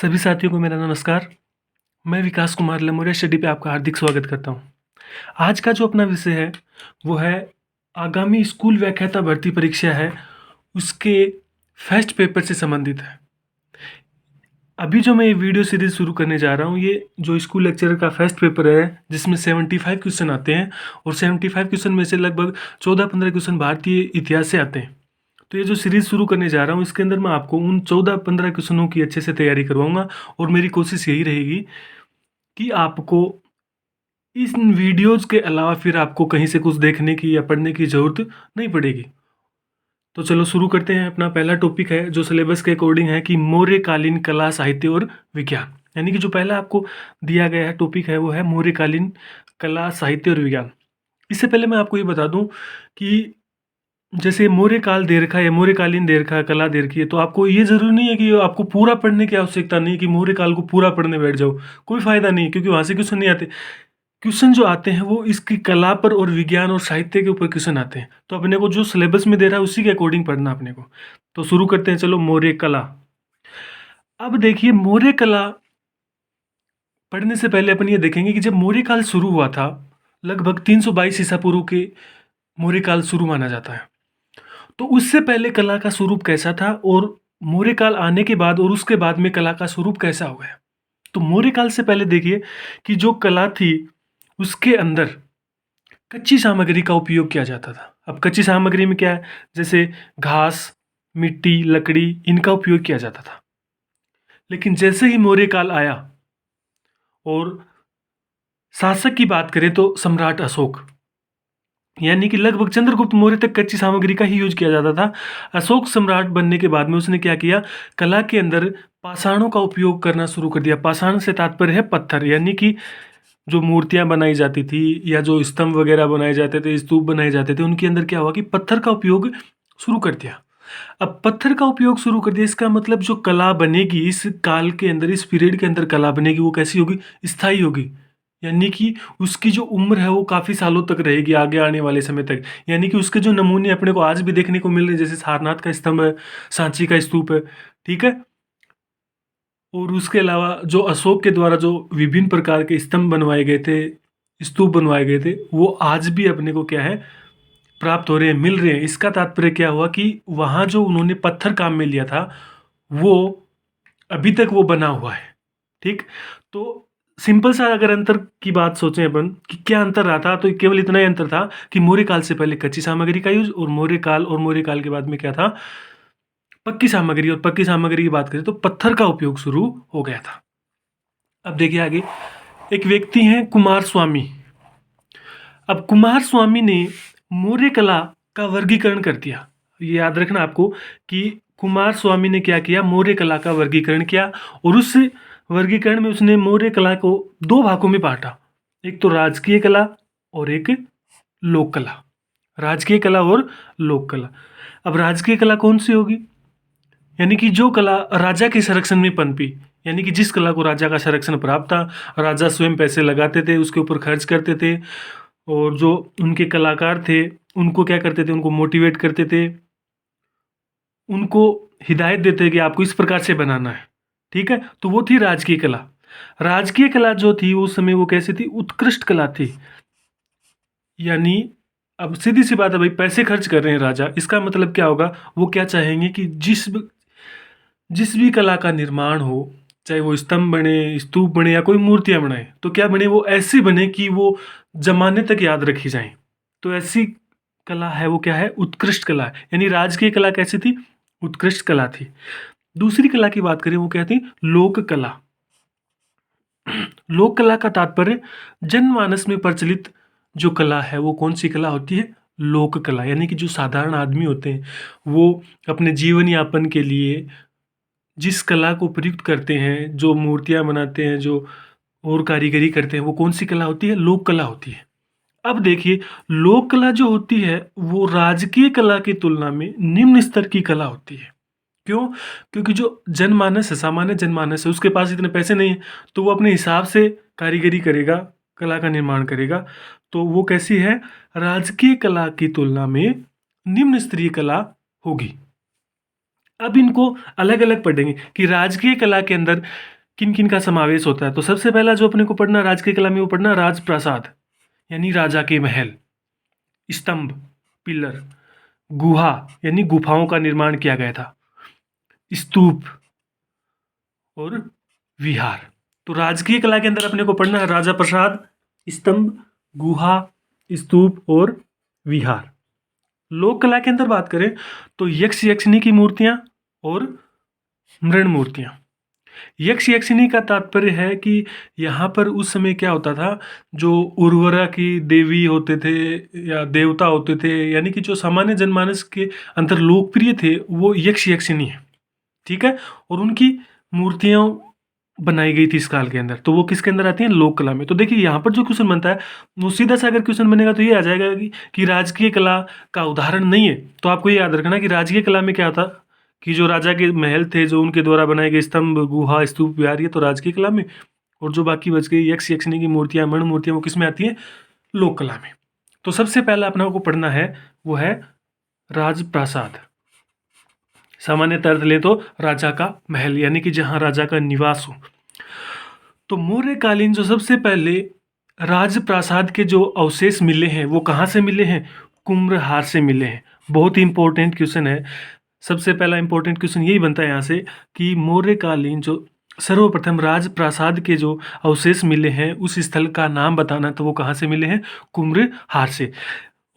सभी साथियों को मेरा नमस्कार। मैं विकास कुमार लमोरिया स्टडी पे आपका हार्दिक स्वागत करता हूँ। आज का जो अपना विषय है वो है आगामी स्कूल व्याख्याता भर्ती परीक्षा है उसके फर्स्ट पेपर से संबंधित है। अभी जो मैं ये वीडियो सीरीज शुरू करने जा रहा हूँ, ये जो स्कूल लेक्चरर का फर्स्ट पेपर है जिसमें 75 क्वेश्चन आते हैं और 75 क्वेश्चन में से लगभग 14-15 क्वेश्चन भारतीय इतिहास से आते हैं। तो ये जो सीरीज़ शुरू करने जा रहा हूँ इसके अंदर मैं आपको उन 14-15 क्वेश्चनों की अच्छे से तैयारी करवाऊँगा और मेरी कोशिश यही रहेगी कि आपको इन वीडियोज़ के अलावा फिर आपको कहीं से कुछ देखने की या पढ़ने की ज़रूरत नहीं पड़ेगी। तो चलो शुरू करते हैं। अपना पहला टॉपिक है जो सिलेबस के अकॉर्डिंग है कि मौर्यकालीन कला, साहित्य और विज्ञान। यानी कि जो पहला आपको दिया गया है टॉपिक है वो है मौर्यकालीन कला, साहित्य और विज्ञान। इससे पहले मैं आपको ये बता दूँ कि जैसे मौर्यकाल दे रखा है या मौर्यकालीन दे रखा है, कला दे रखी है, तो आपको ये ज़रूरी नहीं है कि आपको पूरा पढ़ने की आवश्यकता नहीं है कि मौर्यकाल को पूरा पढ़ने बैठ जाओ। कोई फ़ायदा नहीं है क्योंकि वहाँ से क्वेश्चन नहीं आते। क्वेश्चन जो आते हैं वो इसकी कला पर और विज्ञान और साहित्य के ऊपर क्वेश्चन आते हैं। तो अपने को जो सिलेबस में दे रहा है उसी के अकॉर्डिंग पढ़ना अपने को। तो शुरू करते हैं, चलो मौर्य कला। अब देखिए मौर्य कला पढ़ने से पहले अपन ये देखेंगे कि जब मौर्य काल शुरू हुआ था, लगभग 322 ईसा पूर्व के मौर्य काल शुरू माना जाता है। तो उससे पहले कला का स्वरूप कैसा था और मौर्य काल आने के बाद और उसके बाद में कला का स्वरूप कैसा हो गया। तो मौर्य काल से पहले देखिए कि जो कला थी उसके अंदर कच्ची सामग्री का उपयोग किया जाता था। अब कच्ची सामग्री में क्या है, जैसे घास, मिट्टी, लकड़ी, इनका उपयोग किया जाता था। लेकिन जैसे ही मौर्य काल आया और शासक की बात करें तो सम्राट अशोक, यानी कि लगभग चंद्रगुप्त मौर्य तक कच्ची सामग्री का ही यूज किया जाता था। अशोक सम्राट बनने के बाद में उसने क्या किया, कला के अंदर पाषाणों का उपयोग करना शुरू कर दिया। पाषाण से तात्पर्य है पत्थर, यानी कि जो मूर्तियां बनाई जाती थी या जो स्तंभ वगैरह बनाए जाते थे, स्तूप बनाए जाते थे, उनके अंदर क्या हुआ कि पत्थर का उपयोग शुरू कर दिया। अब पत्थर का उपयोग शुरू कर दिया, इसका मतलब जो कला बनेगी इस काल के अंदर, इस पीरियड के अंदर कला बनेगी वो कैसी होगी, स्थायी होगी। यानी कि उसकी जो उम्र है वो काफ़ी सालों तक रहेगी आगे आने वाले समय तक। यानी कि उसके जो नमूने अपने को आज भी देखने को मिल रहे हैं, जैसे सारनाथ का स्तंभ है, सांची का स्तूप है, ठीक है। और उसके अलावा जो अशोक के द्वारा जो विभिन्न प्रकार के स्तंभ बनवाए गए थे, स्तूप बनवाए गए थे, वो आज भी अपने को क्या है, प्राप्त हो रहे हैं, मिल रहे हैं। इसका तात्पर्य क्या हुआ कि वहाँ जो उन्होंने पत्थर काम में लिया था वो अभी तक वो बना हुआ है, ठीक। तो सिंपल सा अगर अंतर की बात सोचें अपन कि क्या अंतर रहा था, तो केवल इतना ही अंतर था कि मौर्य काल से पहले कच्ची सामग्री का यूज और मौर्य काल के बाद में क्या था, पक्की सामग्री। और पक्की सामग्री की बात करें तो पत्थर का उपयोग शुरू हो गया था। अब देखिए आगे, एक व्यक्ति हैं कुमार स्वामी। अब कुमार स्वामी ने मौर्य कला का वर्गीकरण कर दिया। ये याद रखना आपको कि कुमार स्वामी ने क्या किया, मौर्य कला का वर्गीकरण किया और उस वर्गीकरण में उसने मौर्य कला को दो भागों में बांटा, एक तो राजकीय कला और एक लोक कला। राजकीय कला और लोक कला। अब राजकीय कला कौन सी होगी, यानी कि जो कला राजा के संरक्षण में पनपी, यानी कि जिस कला को राजा का संरक्षण प्राप्त था, राजा स्वयं पैसे लगाते थे, उसके ऊपर खर्च करते थे और जो उनके कलाकार थे उनको क्या करते थे, उनको मोटिवेट करते थे, उनको हिदायत देते कि आपको इस प्रकार से बनाना है, ठीक है। तो वो थी राजकीय कला। राजकीय कला जो थी उस समय वो कैसी थी, उत्कृष्ट कला थी। यानी अब सीधी सी बात है भाई, पैसे खर्च कर रहे हैं राजा, इसका मतलब क्या होगा, वो क्या चाहेंगे कि जिस भी कला का निर्माण हो, चाहे वो स्तंभ बने, स्तूप बने या कोई मूर्तियां बनाए, तो क्या बने, वो ऐसी बने कि वो जमाने तक याद रखी जाए। तो ऐसी कला है वो क्या है, उत्कृष्ट कला है। यानी राजकीय कला कैसी थी, उत्कृष्ट कला थी। दूसरी कला की बात करें वो क्या थी, लोक कला। लोक कला का तात्पर्य जनमानस में प्रचलित जो कला है वो कौन सी कला होती है, लोक कला। यानी कि जो साधारण आदमी होते हैं वो अपने जीवन यापन के लिए जिस कला को प्रयुक्त करते हैं, जो मूर्तियां बनाते हैं, जो और कारीगरी करते हैं, वो कौन सी कला होती है, लोक कला होती है। अब देखिए लोक कला जो होती है वो राजकीय कला की तुलना में निम्न स्तर की कला होती है। क्यों, क्योंकि जो जनमानस है, सामान्य जनमानस है, उसके पास इतने पैसे नहीं है, तो वो अपने हिसाब से कारीगरी करेगा, कला का निर्माण करेगा। तो वो कैसी है, राजकीय कला की तुलना में निम्न स्तरीय कला होगी। अब इनको अलग अलग पढ़ेंगे कि राजकीय कला के अंदर किन किन का समावेश होता है। तो सबसे पहला जो अपने को पढ़ना राजकीय कला में, वो पढ़ना राजप्रासाद यानी राजा के महल, स्तंभ, पिलर, गुहा यानी गुफाओं का निर्माण किया गया था, स्तूप और विहार। तो राजकीय कला के अंदर अपने को पढ़ना है राजा प्रासाद, स्तंभ, गुहा, स्तूप और विहार। लोक कला के अंदर बात करें तो यक्ष यक्षिणी की मूर्तियां और मृण मूर्तियां। यक्ष यक्षिणी का तात्पर्य है कि यहाँ पर उस समय क्या होता था, जो उर्वरा की देवी होते थे या देवता होते थे, यानी कि जो सामान्य जनमानस के अंदर लोकप्रिय थे, वो यक्ष यक्षिणी है, ठीक है। और उनकी मूर्तियां बनाई गई थी इस काल के अंदर। तो वो किसके अंदर आती हैं, लोक कला में। तो देखिए यहाँ पर जो क्वेश्चन बनता है वो सीधा सा अगर क्वेश्चन बनेगा तो ये आ जाएगा कि राजकीय कला का उदाहरण नहीं है। तो आपको ये याद रखना कि राजकीय कला में क्या था कि जो राजा के महल थे, जो उनके द्वारा बनाए गए स्तंभ, गुहा, स्तूप, विहार, ये तो राजकीय कला में। और जो बाकी बच गई यक्ष यक्षिणी की मूर्तियां, मण मूर्तियां, वो किस में आती हैं, लोक कला में। तो सबसे पहला अपना को पढ़ना है वो है राजप्रासाद। सामान्य अर्थ ले तो राजा का महल, यानी कि जहां राजा का निवास हो। तो मौर्यकालीन जो सबसे पहले राजप्रासाद के जो अवशेष मिले हैं वो कहाँ से मिले हैं, कुम्भहार से मिले हैं। बहुत ही इंपॉर्टेंट क्वेश्चन है। सबसे पहला इंपॉर्टेंट क्वेश्चन यही बनता है यहाँ से कि मौर्यकालीन जो सर्वप्रथम राजप्रासाद के जो अवशेष मिले हैं उस स्थल का नाम बताना, तो वो कहाँ से मिले हैं, कुम्भहार से।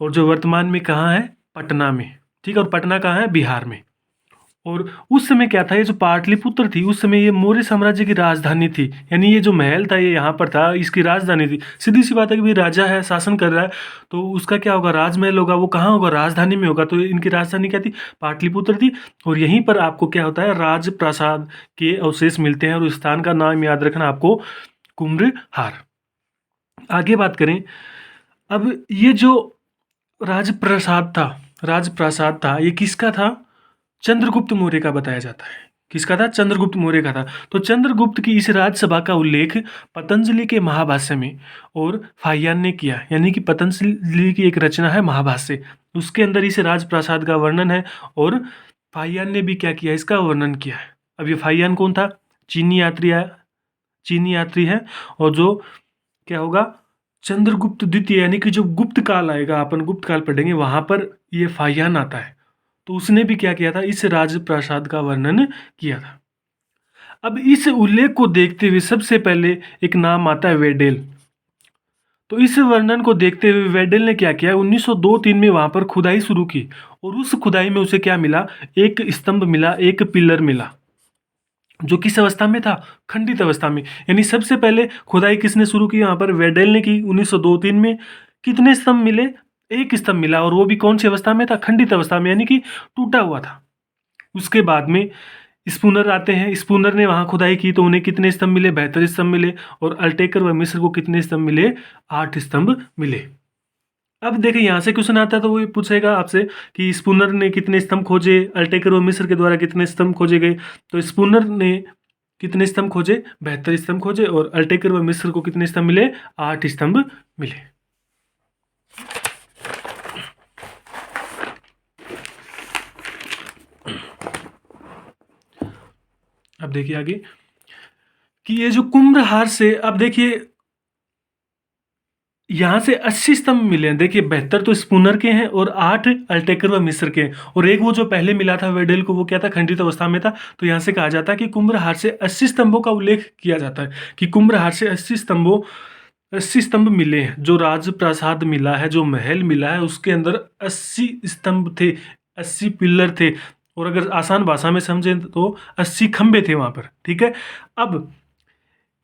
और जो वर्तमान में कहाँ है, पटना में, ठीक है। और पटना कहाँ है, बिहार में। और उस समय क्या था, ये जो पाटलिपुत्र थी उस समय ये मौर्य साम्राज्य की राजधानी थी, यानी ये जो महल था ये यहाँ पर था, इसकी राजधानी थी। सीधी सी बात है कि भाई राजा है, शासन कर रहा है, तो उसका क्या होगा, राजमहल होगा, वो कहाँ होगा, राजधानी में होगा। तो इनकी राजधानी क्या थी, पाटलिपुत्र थी। और यहीं पर आपको क्या होता है, राजप्रासाद के अवशेष मिलते हैं। और उस स्थान का नाम याद रखना आपको, कुम्भहार। आगे बात करें, अब ये जो राजप्रासाद था ये किसका था, चंद्रगुप्त मौर्य का बताया जाता है। किसका था, चंद्रगुप्त मौर्य का था। तो चंद्रगुप्त की इस राजसभा का उल्लेख पतंजलि के महाभाष्य में और फाहियान ने किया, यानी कि पतंजलि की एक रचना है महाभाष्य, उसके अंदर इस राजप्रासाद का वर्णन है। और फाहियान ने भी क्या किया, इसका वर्णन किया है। अब ये फाहियान कौन था, चीनी यात्री है। और जो क्या होगा, चंद्रगुप्त द्वितीय, यानी कि जो गुप्त काल आएगा, अपन गुप्त काल पढ़ेंगे, वहां पर ये फाहियान आता है। तो उसने भी क्या किया था, इस राजप्रासाद का वर्णन किया था। अब इस उल्लेख को देखते हुए सबसे पहले एक नाम आता है वेडेल। तो इस वर्णन को देखते हुए वेडेल ने क्या किया, 1902-3 में वहां पर खुदाई शुरू की। और उस खुदाई में उसे क्या मिला, एक स्तंभ मिला, एक पिलर मिला, जो किस अवस्था में था, खंडित अवस्था में। यानी सबसे पहले खुदाई किसने शुरू की, यहाँ पर वेडेल ने की 1902-3 में। कितने स्तंभ मिले, एक स्तंभ मिला, और वो भी कौन सी अवस्था में था, खंडित अवस्था में, यानी कि टूटा हुआ था। उसके बाद में स्पूनर आते हैं, स्पूनर ने वहां खुदाई की तो उन्हें कितने स्तंभ मिले, 72 स्तंभ मिले। और अल्टेकर व मिस्र को कितने स्तंभ मिले, 8 स्तंभ मिले। अब देखिए यहाँ से क्वेश्चन आता है तो वो ये पूछेगा आपसे कि स्पूनर ने कितने स्तंभ खोजे, अल्टेकर व मिस्र के द्वारा कितने स्तंभ खोजे गए। तो स्पूनर ने कितने स्तंभ खोजे, 72 स्तंभ खोजे। और अल्टेकर व मिस्र को कितने स्तंभ मिले, 8 स्तंभ मिले। अब देखिए आगे कि ये जो कुम्भहार से, अब देखिए यहां से 80 स्तंभ मिले हैं। देखिए 72 तो स्पूनर के हैं और 8 अल्टेकर व मिस्र के हैं। और एक वो जो पहले मिला था वेडेल को, वो क्या था, खंडित अवस्था में था। तो यहां से कहा जाता है कि कुम्भहार से 80 स्तंभों का उल्लेख किया जाता है कि कुम्भहार से 80 स्तंभ मिले हैं। जो राजप्रासाद मिला है, जो महल मिला है, उसके अंदर 80 स्तंभ थे, 80 पिलर थे। और अगर आसान भाषा में समझें तो 80 खंबे थे वहां पर, ठीक है। अब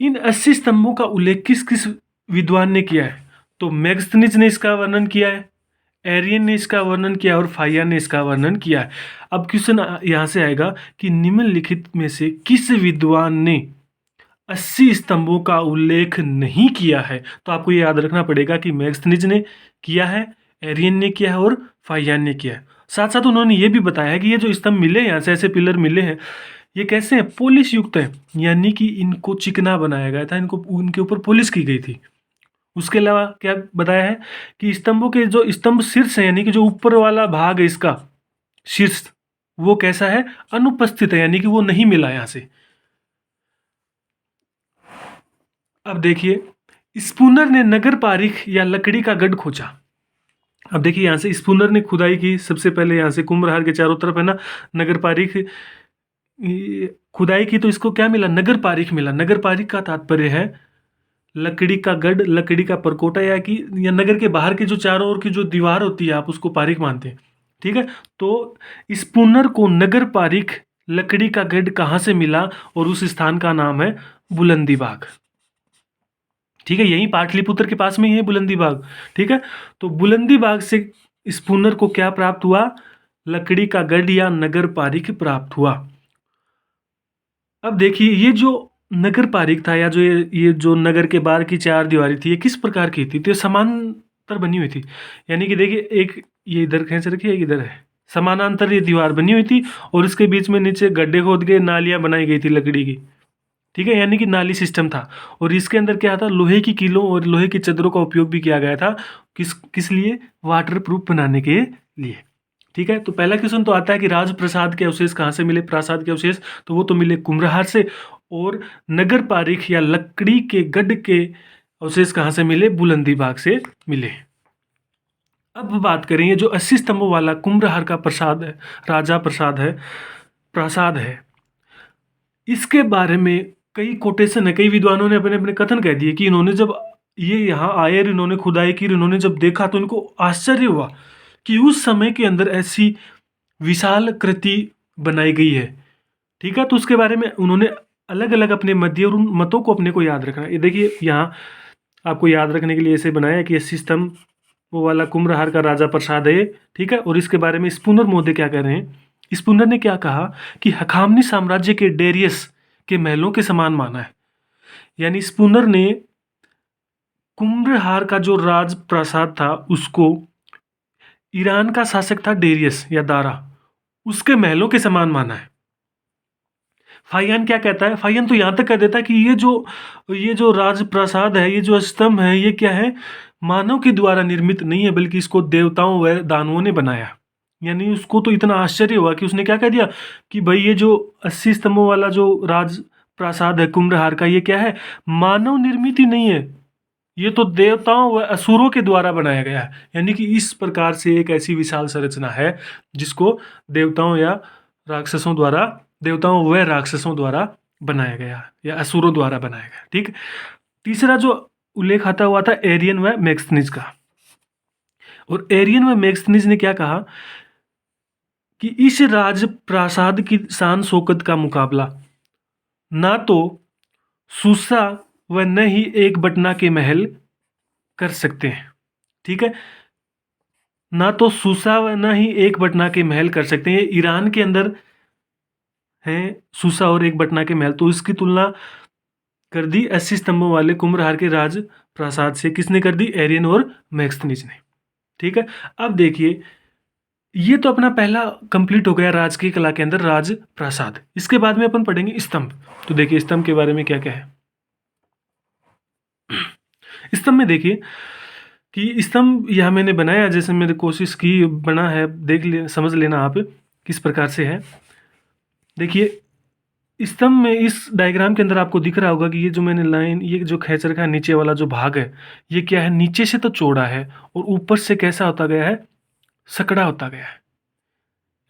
इन 80 स्तंभों का उल्लेख किस किस विद्वान ने किया है, तो मेगस्थनीज ने इसका वर्णन किया है, एरियन ने इसका वर्णन किया और फाहियान ने इसका वर्णन किया है। अब क्वेश्चन यहां से आएगा कि निम्नलिखित में से किस विद्वान ने 80 स्तंभों का उल्लेख नहीं किया है। तो आपको ये याद रखना पड़ेगा कि मेगस्थनीज ने किया है, एरियन ने किया है और फाहियान ने किया है। साथ साथ उन्होंने ये भी बताया कि ये जो स्तंभ मिले, यहाँ से ऐसे पिलर मिले हैं, ये कैसे हैं, पॉलिश युक्त है, यानी कि इनको चिकना बनाया गया था, इनको उनके ऊपर पॉलिश की गई थी। उसके अलावा क्या बताया है कि स्तंभों के जो स्तंभ शीर्ष है, यानी कि जो ऊपर वाला भाग है इसका शीर्ष, वो कैसा है, अनुपस्थित है, यानी कि वो नहीं मिला यहाँ से। अब देखिए, स्पूनर ने नगर पारिख या लकड़ी का गढ़ खोजा। अब देखिए यहाँ से स्पूनर ने खुदाई की सबसे पहले, यहाँ से कुम्भलहार के चारों तरफ है ना नगर पारिख खुदाई की, तो इसको क्या मिला? नगर पारिख मिला। नगर पारिख का तात्पर्य है लकड़ी का गढ़, लकड़ी का परकोटा, या नगर के बाहर की जो चारों ओर की जो दीवार होती है आप उसको पारिख मानते हैं। ठीक है, तो स्पूनर को नगर पारिख लकड़ी का गढ़ कहाँ से मिला? और उस स्थान का नाम है बुलंदी बाग। ठीक है, यही पाटलिपुत्र के पास में ही है बुलंदी बाग। ठीक है, तो बुलंदी बाग से स्पूनर को क्या प्राप्त हुआ? लकड़ी का गढ़ या नगर पारिख प्राप्त हुआ। अब देखिए, ये जो नगर पारिख था, या जो ये जो नगर के बाहर की चार दीवारी थी, ये किस प्रकार की थी? तो ये समानांतर बनी हुई थी। यानी कि देखिए, एक ये इधर खींच रखी है, एक इधर है, समानांतर ये दीवार बनी हुई थी, और इसके बीच में नीचे गड्ढे खोद के नालियां बनाई गई थी लकड़ी की। ठीक है, यानी कि नाली सिस्टम था। और इसके अंदर क्या था? लोहे की कीलों और लोहे की चद्दरों का उपयोग भी किया गया था। किस किस लिए? वाटर प्रूफ बनाने के लिए। ठीक है, तो पहला क्वेश्चन तो आता है कि राजप्रसाद के अवशेष कहाँ से मिले? प्रासाद के अवशेष तो वो तो मिले कुम्भलहार से। और नगर पारिख या लकड़ी के गढ़ के अवशेष कहाँ से मिले? बुलंदी बाग से मिले। अब बात करें, ये जो 80 स्तंभों वाला कुम्भलहार का प्रसाद है, राजा प्रसाद है, प्रासाद है, इसके बारे में कई कोटेशन है, कई विद्वानों ने अपने अपने कथन कह दिए कि इन्होंने जब ये यहाँ आए और इन्होंने खुदाई की, इन्होंने जब देखा तो इनको आश्चर्य हुआ कि उस समय के अंदर ऐसी विशाल कृति बनाई गई है। ठीक है, तो उसके बारे में उन्होंने अलग अलग अपने मत दिए, और उन मतों को अपने को याद रखना। ये देखिए, यहाँ आपको याद रखने के लिए ऐसे बनाया है कि 80 स्तंभ वो वाला कुम्भलहार का राजा प्रसाद है। ठीक है, और इसके बारे में स्पूनर महोदय क्या कह रहे हैं? स्पूनर ने क्या कहा कि हखामनी साम्राज्य के डेरियस के महलों के समान माना है। यानी स्पूनर ने कुम्भलहार का जो राज प्रासाद था उसको ईरान का शासक था डेरियस या दारा, उसके महलों के समान माना है। फाहियान क्या कहता है? फाहियान तो यहाँ तक कह देता है कि ये जो राजप्रासाद है, ये जो स्तंभ है, ये क्या है? मानव के द्वारा निर्मित नहीं है, बल्कि इसको देवताओं व दानवों ने बनाया। यानी उसको तो इतना आश्चर्य हुआ कि उसने क्या कह दिया कि भाई ये जो 80 स्तंभों वाला जो राजप्रासाद है कुम्भलहार का, ये क्या है? मानव निर्मित ही नहीं है, ये तो देवताओं व असुरों के द्वारा बनाया गया है। यानी कि इस प्रकार से एक ऐसी विशाल संरचना है जिसको देवताओं या राक्षसों द्वारा, देवताओं व राक्षसों द्वारा बनाया गया या असुरों द्वारा बनाया गया। ठीक, तीसरा जो उल्लेख आता हुआ था एरियन व मैक्सनीज का। और एरियन व मैक्सनीज ने क्या कहा कि इस राजप्रासाद की शान शौकत का मुकाबला ना तो सूसा व न ही एक बटना के महल कर सकते हैं। ठीक है, ना तो सूसा व न ही एक बटना के महल कर सकते हैं। ईरान के अंदर हैं सूसा और एक बटना के महल, तो इसकी तुलना कर दी 80 स्तंभों वाले कुम्भलहार के राज प्रासाद से। किसने कर दी? एरियन और मैक्सनीज ने। ठीक है, अब देखिए, ये तो अपना पहला कंप्लीट हो गया राजकीय कला के अंदर राज प्रासाद। इसके बाद में अपन पढ़ेंगे स्तंभ। तो देखिए स्तंभ के बारे में क्या क्या है। स्तंभ में देखिए कि स्तंभ यह मैंने बनाया, जैसे मैंने कोशिश की बना है, देख ले, समझ लेना आप किस प्रकार से है। देखिए स्तंभ में इस डायग्राम के अंदर आपको दिख रहा होगा कि ये जो मैंने लाइन, ये जो खींच रखा है नीचे वाला जो भाग है, ये क्या है? नीचे से तो चौड़ा है और ऊपर से कैसा होता गया है? सकड़ा होता गया है।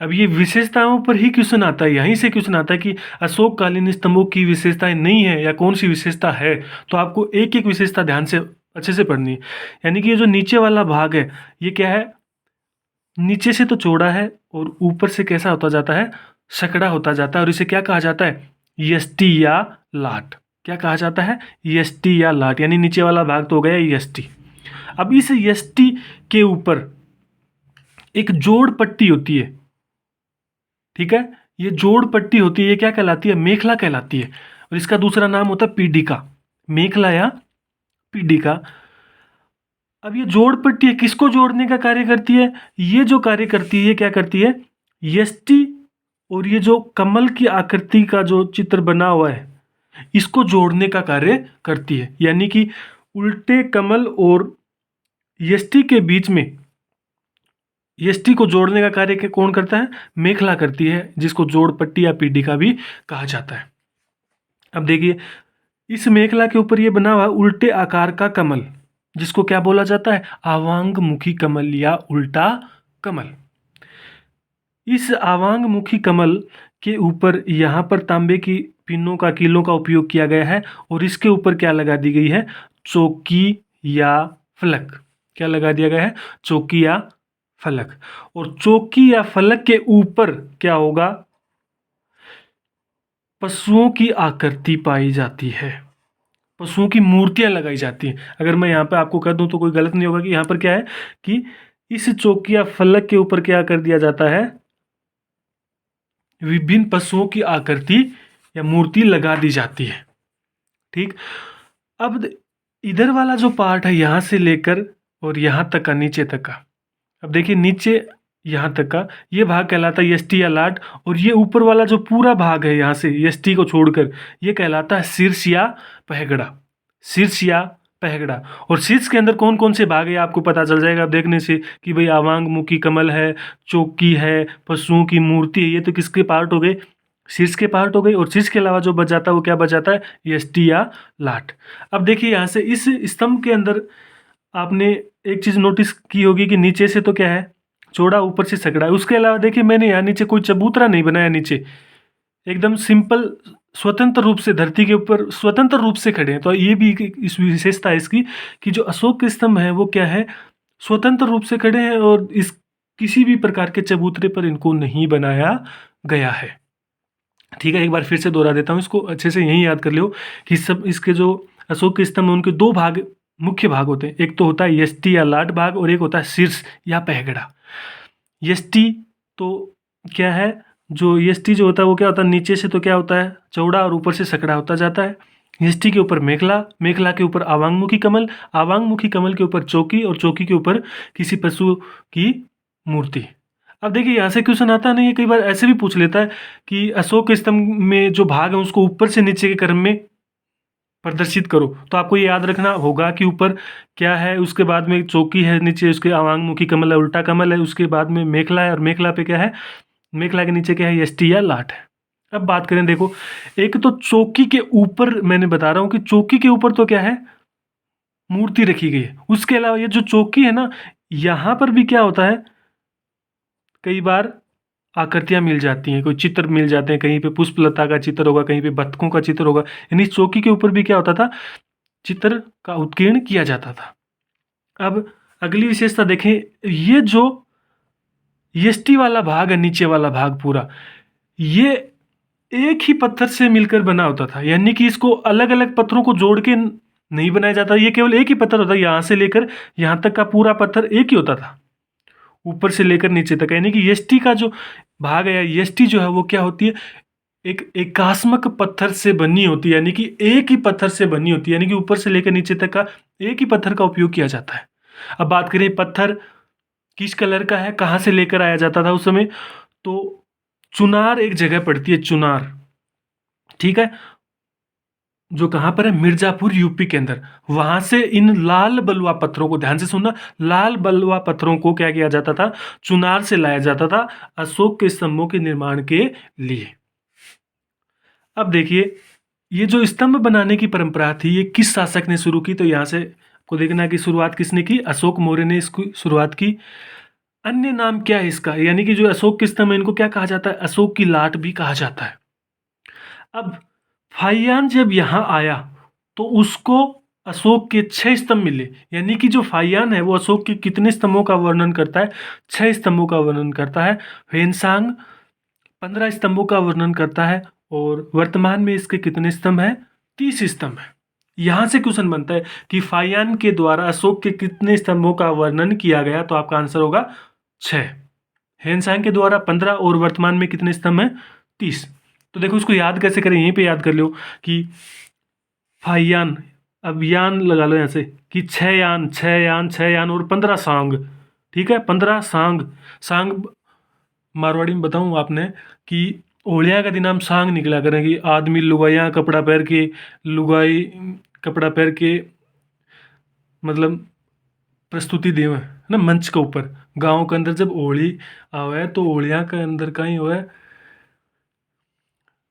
अब ये विशेषताओं पर ही क्वेश्चन आता है, यहीं से क्वेश्चन आता है कि अशोककालीन स्तंभों की विशेषताएं नहीं है या कौन सी विशेषता है। तो आपको एक एक विशेषता ध्यान से अच्छे से पढ़नी है। यानी कि ये जो नीचे वाला भाग है, ये क्या है? नीचे से तो चौड़ा है और ऊपर से कैसा होता जाता है? सकड़ा होता जाता है। और इसे क्या कहा जाता है? यष्टि या लाट। क्या कहा जाता है? यष्टि या लाट। यानी नीचे वाला भाग तो हो गया यष्टि। अब इस यष्टि के ऊपर एक जोड़ पट्टी होती है। ठीक है, ये जोड़ पट्टी होती है, ये क्या कहलाती है? मेखला कहलाती है। और इसका दूसरा नाम होता है पीडिका, मेखला या पीडिका। अब ये जोड़ पट्टी है, किसको जोड़ने का कार्य करती है? ये जो कार्य करती है, ये क्या करती है? यष्टि और ये जो कमल की आकृति का जो चित्र बना हुआ है, इसको जोड़ने का कार्य करती है। यानी कि उल्टे कमल और यष्टि के बीच में यष्टि को जोड़ने का कार्य कौन करता है? मेखला करती है, जिसको जोड़ पट्टी या पीडिका भी कहा जाता है। अब देखिए इस मेखला के ऊपर ये बना हुआ उल्टे आकार का कमल, जिसको क्या बोला जाता है? आवांगमुखी कमल या उल्टा कमल। इस आवांगमुखी कमल के ऊपर यहाँ पर तांबे की पिनों का कीलों का उपयोग किया गया है और इसके ऊपर क्या लगा दी गई है? चौकी या फलक। क्या लगा दिया गया है? चौकी या फलक। और चौकी या फलक के ऊपर क्या होगा? पशुओं की आकृति पाई जाती है, पशुओं की मूर्तियां लगाई जाती हैं। अगर मैं यहाँ पे आपको कह दूं तो कोई गलत नहीं होगा कि यहाँ पर क्या है कि इस चौकी या फलक के ऊपर क्या कर दिया जाता है? विभिन्न पशुओं की आकृति या मूर्ति लगा दी जाती है। ठीक। अब इधर वाला जो पार्ट है यहाँ से लेकर और यहाँ तक का, नीचे तक का, अब देखिए नीचे यहाँ तक का ये भाग कहलाता है यष्टि या लाट, और ये ऊपर वाला जो पूरा भाग है यहाँ से यष्टि को छोड़कर ये कहलाता है शीर्ष या पहगड़ा। शीर्ष या पहगड़ा। और शीर्ष के अंदर कौन कौन से भाग है आपको पता चल जाएगा देखने से कि भाई आवांगमुखी कमल है, चौकी है, पशुओं की मूर्ति है। ये तो किसके पार्ट हो गए? शीर्ष के पार्ट हो गए। और शीर्ष के अलावा जो बच जाता है वो क्या बच जाता है? यष्टि या लाट। अब देखिए यहाँ से इस स्तंभ के अंदर आपने एक चीज नोटिस की होगी कि नीचे से तो क्या है? चौड़ा, ऊपर से सकड़ा है। उसके अलावा देखिए मैंने यहाँ नीचे कोई चबूतरा नहीं बनाया, नीचे एकदम सिंपल स्वतंत्र रूप से धरती के ऊपर स्वतंत्र रूप से खड़े हैं। तो ये भी इस विशेषता है इसकी कि जो अशोक के स्तंभ है वो क्या है? स्वतंत्र रूप से खड़े हैं और इस किसी भी प्रकार के चबूतरे पर इनको नहीं बनाया गया है। ठीक है, एक बार फिर से दोहरा देता हूँ इसको, अच्छे से यही याद कर लो कि सब इसके जो अशोक के स्तंभ उनके दो भाग, मुख्य भाग होते हैं। एक तो होता है यष्टि या लाट भाग और एक होता है शीर्ष या पहगड़ा। यष्टि तो क्या है? जो यष्टि जो होता है वो क्या होता है? नीचे से तो क्या होता है? चौड़ा और ऊपर से सकड़ा होता जाता है। यष्टि के ऊपर मेखला, मेखला के ऊपर आवांगमुखी कमल, आवांगमुखी कमल के ऊपर चौकी और चौकी के ऊपर किसी पशु की मूर्ति। अब देखिए यहाँ से क्वेश्चन आता नहीं है, कई बार ऐसे भी पूछ लेता है कि अशोक स्तंभ में जो भाग है उसको ऊपर से नीचे के क्रम में प्रदर्शित करो। तो आपको ये याद रखना होगा कि ऊपर क्या है, उसके बाद में चौकी है, नीचे उसके आवांगमुखी कमल है, उल्टा कमल है, उसके बाद में मेखला है और मेखला पे क्या है? मेखला के नीचे क्या है? यष्टि या लाट है। अब बात करें, देखो एक तो चौकी के ऊपर मैंने बता रहा हूँ कि चौकी के ऊपर तो क्या है? मूर्ति रखी गई है। उसके अलावा ये जो चौकी है ना, यहाँ पर भी क्या होता है? कई बार आकृतियां मिल जाती हैं, कोई चित्र मिल जाते हैं, कहीं पे पुष्पलता का चित्र होगा, कहीं पे बतखों का चित्र होगा। यानी चौकी के ऊपर भी क्या होता था? चित्र का उत्कीर्ण किया जाता था। अब अगली विशेषता देखें, ये जो यष्टि वाला भाग है, नीचे वाला भाग पूरा, ये एक ही पत्थर से मिलकर बना होता था। यानी कि इसको अलग अलग पत्थरों को जोड़ के नहीं बनाया जाता, ये केवल एक ही पत्थर होता है। यहाँ से लेकर यहाँ तक का पूरा पत्थर एक ही होता था, ऊपर से लेकर नीचे तक। यानी कि यष्टि का जो भाग है, यष्टि जो है वो क्या होती है? एक एकात्मक पत्थर से बनी होती है, यानी कि एक ही पत्थर से बनी होती है। यानी कि ऊपर से लेकर नीचे तक का एक ही पत्थर का उपयोग किया जाता है। अब बात करें पत्थर किस कलर का है, कहाँ से लेकर आया जाता था उस समय, तो चुनार एक जगह पड़ती है, चुनार। ठीक है, जो कहाँ पर है? मिर्जापुर यूपी के अंदर। वहां से इन लाल बलुआ पत्थरों को, ध्यान से सुनना, लाल बलुआ पत्थरों को क्या किया जाता था? चुनार से लाया जाता था अशोक के स्तंभों के निर्माण के लिए। अब देखिए ये जो स्तंभ बनाने की परंपरा थी ये किस शासक ने शुरू की? तो यहाँ से को देखना कि शुरुआत किसने की? अशोक मौर्य ने इसकी शुरुआत की। अन्य नाम क्या है इसका? यानी कि जो अशोक के स्तंभ है इनको क्या कहा जाता है? अशोक की लाट भी कहा जाता है। अब फाहियान जब यहाँ आया तो उसको अशोक के 6 स्तंभ मिले। यानी कि जो फाहियान है वो अशोक के कितने स्तंभों का वर्णन करता है? 6 स्तंभों का वर्णन करता है। ह्वेनसांग 15 स्तंभों का वर्णन करता है और वर्तमान में इसके कितने स्तंभ हैं? 30 स्तंभ है। यहाँ से क्वेश्चन बनता है कि फाहियान के द्वारा अशोक के कितने स्तंभों का वर्णन किया गया? तो आपका आंसर होगा 6। ह्वेनसांग के द्वारा 15 और वर्तमान में कितने स्तंभ हैं? 30। तो देखो इसको याद कैसे करें, यहीं पे याद कर लो कि फाहियान, अब यान लगा लो यहाँ से कि 6 यान, 6 यान, 6 यान और 15 सांग। ठीक है, 15 सांग। सांग मारवाड़ी में बताऊँ आपने कि ओलिया का दिन हम सांग निकला करें कि आदमी लुगाइयाँ कपड़ा पहन के, लुगाई कपड़ा पहन के मतलब प्रस्तुति देवे है ना मंच के ऊपर। गांव के अंदर जब होली आवे तो ओलिया के अंदर का ही होवे,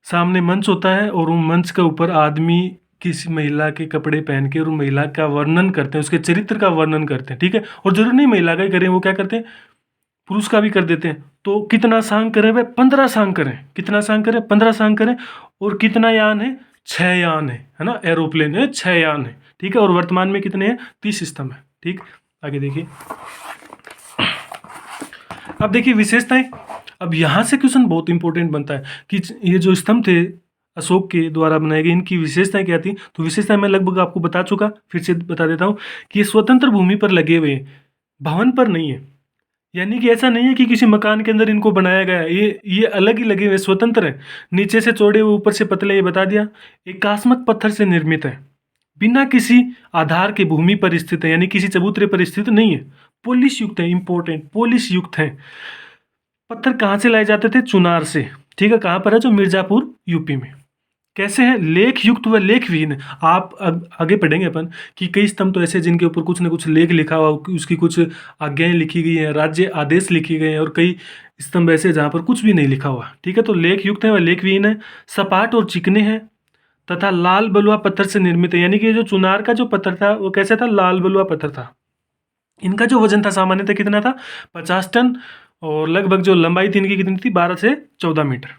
सामने मंच होता है और वो मंच के ऊपर आदमी किसी महिला के कपड़े पहन के और महिला का वर्णन करते हैं, उसके चरित्र का वर्णन करते हैं, ठीक है। और जरूर नहीं महिला का ही करें, वो क्या करते हैं, पुरुष का भी कर देते हैं। तो कितना सांग करें भाई, 15 सांग करें। कितना सांग करें, 15 सांग करें। और कितना यान है, 6 यान है ना, एरोप्लेन है, 6 यान है, ठीक है। और वर्तमान में कितने हैं, 30 स्तंभ है, ठीक। आगे देखिए, अब देखिए विशेषताएं। अब यहाँ से क्वेश्चन बहुत इंपॉर्टेंट बनता है कि ये जो स्तंभ थे अशोक के द्वारा बनाए गए, इनकी विशेषताएं क्या थी। तो विशेषताएं मैं लगभग आपको बता चुका, फिर से बता देता हूँ कि ये स्वतंत्र भूमि पर लगे हुए हैं, भवन पर नहीं है। यानी कि ऐसा नहीं है कि किसी मकान के अंदर इनको बनाया गया है, ये अलग ही लगे हुए, स्वतंत्र है। नीचे से चौड़े हुए, ऊपर से पतले, ये बता दिया। एकात्मक पत्थर से निर्मित है, बिना किसी आधार के भूमि पर स्थित है, यानी किसी चबूतरे पर स्थित नहीं है। पोलिश युक्त है, इंपॉर्टेंट, पोलिश युक्त है। पत्थर कहाँ से लाए जाते थे, चुनार से, ठीक है। कहाँ पर है, जो मिर्जापुर यूपी में। कैसे है, लेख युक्त व लेख विहीन। आप आगे पढ़ेंगे अपन कि कई स्तंभ तो ऐसे जिनके ऊपर कुछ न कुछ लेख लिखा हुआ, उसकी कुछ आज्ञाएं लिखी गई हैं, राज्य आदेश लिखे गए हैं। और कई स्तंभ ऐसे जहाँ पर कुछ भी नहीं लिखा हुआ, ठीक है। तो लेख युक्त है व लेख विहीन है, सपाट और चिकने हैं तथा लाल बलुआ पत्थर से निर्मित है। यानी कि जो चुनार का जो पत्थर था वो कैसा था, लाल बलुआ पत्थर था। इनका जो वजन था सामान्यतः कितना था, 50 टन। और लगभग जो लंबाई थी इनकी कितनी थी, 12 से 14 मीटर।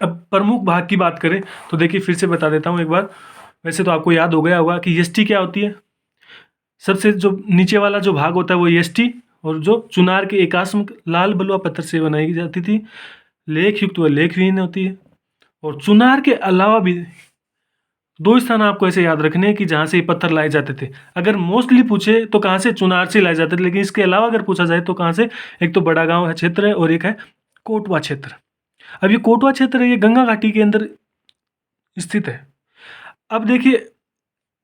अब प्रमुख भाग की बात करें तो देखिए, फिर से बता देता हूँ एक बार। वैसे तो आपको याद हो गया होगा कि यष्टि क्या होती है। सबसे जो नीचे वाला जो भाग होता है वो यष्टि, और जो चुनार के एकात्मक लाल बलुआ पत्थर से बनाई जाती थी। लेख युक्त व लेख विहीन होती है। और चुनार के अलावा भी 2 स्थान आपको ऐसे याद रखने हैं कि जहाँ से ये पत्थर लाए जाते थे। अगर मोस्टली पूछे तो कहाँ से, चुनार से लाए जाते थे। लेकिन इसके अलावा अगर पूछा जाए तो कहाँ से, एक तो बड़ा गाँव है क्षेत्र है, और एक है कोटवा क्षेत्र। अब ये कोटवा क्षेत्र है, ये गंगा घाटी के अंदर स्थित है। अब देखिए,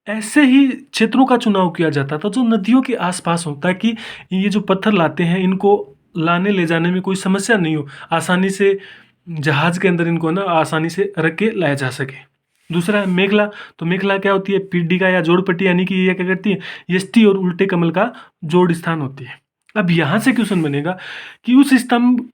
ऐसे ही क्षेत्रों का चुनाव किया जाता था जो नदियों के आसपास हो, ताकि ये जो पत्थर लाते हैं इनको लाने ले जाने में कोई समस्या नहीं हो, आसानी से जहाज के अंदर इनको ना आसानी से रख के लाया जा सके। दूसरा है मेखला। तो मेखला क्या होती है, पीढ़िका या जोड़पट्टी, यानी कि ये क्या करती है, यष्टि और उल्टे कमल का जोड़ स्थान होती है। अब यहाँ से क्वेश्चन बनेगा कि उस स्तंभ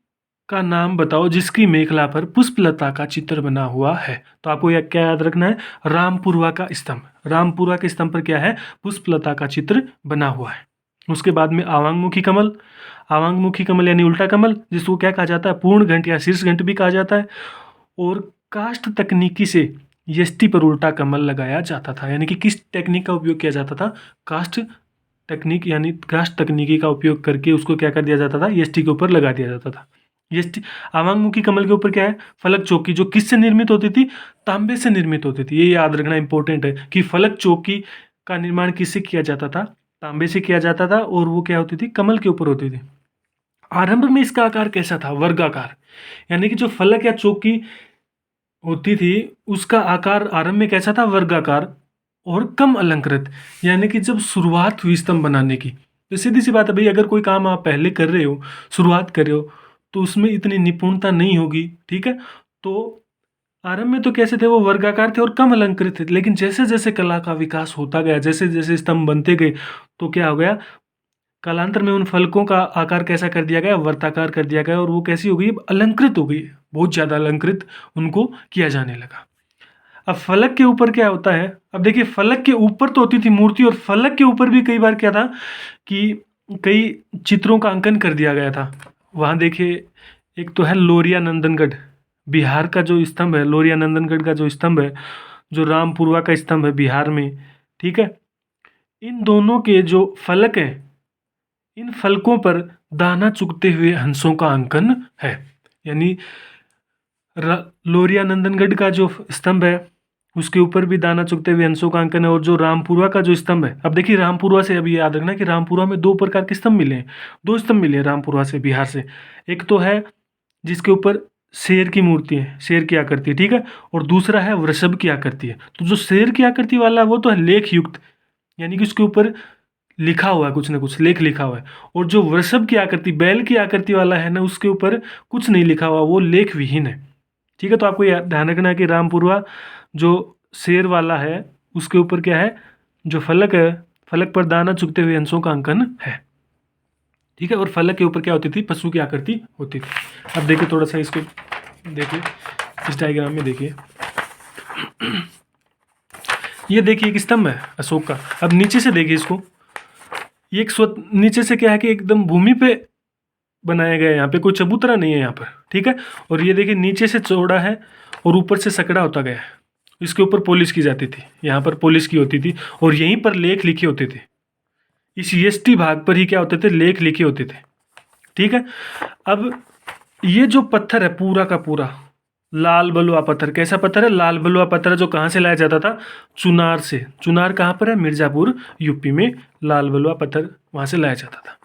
का नाम बताओ जिसकी मेखला पर पुष्पलता का चित्र बना हुआ है। तो आपको यह क्या याद रखना है, रामपुरवा का स्तंभ। रामपुरवा के स्तंभ पर क्या है, पुष्पलता का चित्र बना हुआ है। उसके बाद में आवांगमुखी कमल। आवांगमुखी कमल यानी उल्टा कमल, जिसको क्या कहा जाता है, पूर्ण घंट या शीर्ष घंट भी कहा जाता है। और काष्ठ तकनीकी से यष्टि पर उल्टा कमल लगाया जाता था। यानी कि किस टेक्निक का उपयोग किया जाता था, काष्ठ टेक्निक, यानी काष्ठ तकनीकी का उपयोग करके उसको क्या कर दिया जाता था, यष्टि के ऊपर लगा दिया जाता था। यष्टि आवांगमुखी कमल के ऊपर क्या है, फलक चौकी, जो किससे निर्मित होती थी, तांबे से निर्मित होती थी। ये याद रखना इंपॉर्टेंट है कि फलक चौकी का निर्माण किससे किया जाता था, तांबे से किया जाता था। और वो क्या होती थी, कमल के ऊपर होती थी। आरंभ में इसका आकार कैसा था, वर्गाकार। यानी कि जो फलक या चौकी होती थी उसका आकार आरंभ में कैसा था, वर्गाकार और कम अलंकृत। यानी कि जब शुरुआत हुई स्तंभ बनाने की, तो सीधी सी बात है भाई, अगर कोई काम आप पहले कर रहे हो, शुरुआत कर रहे हो, तो उसमें इतनी निपुणता नहीं होगी, ठीक है। तो आरंभ में तो कैसे थे, वो वर्गाकार थे और कम अलंकृत थे। लेकिन जैसे जैसे कला का विकास होता गया, जैसे जैसे स्तंभ बनते गए, तो क्या हो गया, कालांतर में उन फलकों का आकार कैसा कर दिया गया, वर्ताकार कर दिया गया। और वो कैसी हो गई, अलंकृत हो गई, बहुत ज़्यादा अलंकृत उनको किया जाने लगा। अब फलक के ऊपर क्या होता है, अब देखिए फलक के ऊपर तो होती थी मूर्ति, और फलक के ऊपर भी कई बार क्या था कि कई चित्रों का अंकन कर दिया गया था। वहाँ देखिए, एक तो है लोरिया नंदनगढ़, बिहार का जो स्तंभ है, लोरिया नंदनगढ़ का जो स्तंभ है, जो रामपुरवा का स्तंभ है बिहार में, ठीक है। इन दोनों के जो फलक हैं, इन फलकों पर दाना चुगते हुए हंसों का अंकन है। यानी लोरिया नंदनगढ़ का जो स्तंभ है उसके ऊपर भी दाना चुगते हुए हंसों का अंकन है। और जो रामपुरवा का जो स्तंभ है, अब देखिए रामपुरवा से अभी याद रखना कि रामपुरवा में 2 प्रकार के स्तंभ मिले हैं, 2 स्तंभ मिले हैं रामपुरवा से, बिहार से। एक तो है जिसके ऊपर शेर की मूर्ति है, शेर की आकृति है, ठीक है। और दूसरा है वृषभ की आकृति है। तो जो शेर की आकृति वाला है वो तो है लेख युक्त, यानी कि उसके ऊपर लिखा हुआ है, कुछ ना कुछ लेख लिखा हुआ है। और जो वृषभ की आकृति, बैल की आकृति वाला है ना, उसके ऊपर कुछ नहीं लिखा हुआ, वो लेख विहीन है, ठीक है। तो आपको ध्यान रखना है कि रामपुरवा जो शेर वाला है उसके ऊपर क्या है, जो फलक है, फलक पर दाना चुगते हुए हंसों का अंकन है, ठीक है। और फलक के ऊपर क्या होती थी, पशु की आकृति होती थी। अब देखिए थोड़ा सा इसको देखिए, इस डायग्राम में देखिए, ये देखिए एक स्तंभ है अशोक का। अब नीचे से देखिए इसको, ये एक नीचे से क्या है कि एकदम भूमि पे बनाया गया है, यहाँ पे कोई चबूतरा नहीं है यहाँ पर, ठीक है। और ये देखिए नीचे से चौड़ा है और ऊपर से सकड़ा होता गया है। इसके ऊपर पॉलिश की जाती थी, यहाँ पर पॉलिश की होती थी और यहीं पर लेख लिखे होते थे। इस यष्टि भाग पर ही क्या होते थे, लेख लिखे होते थे, ठीक है। अब ये जो पत्थर है पूरा का पूरा लाल बलुआ पत्थर, कैसा पत्थर है, लाल बलुआ पत्थर है, जो कहाँ से लाया जाता था, चुनार से। चुनार कहाँ पर है, मिर्ज़ापुर यूपी में लाल बलुआ पत्थर वहाँ से लाया जाता था।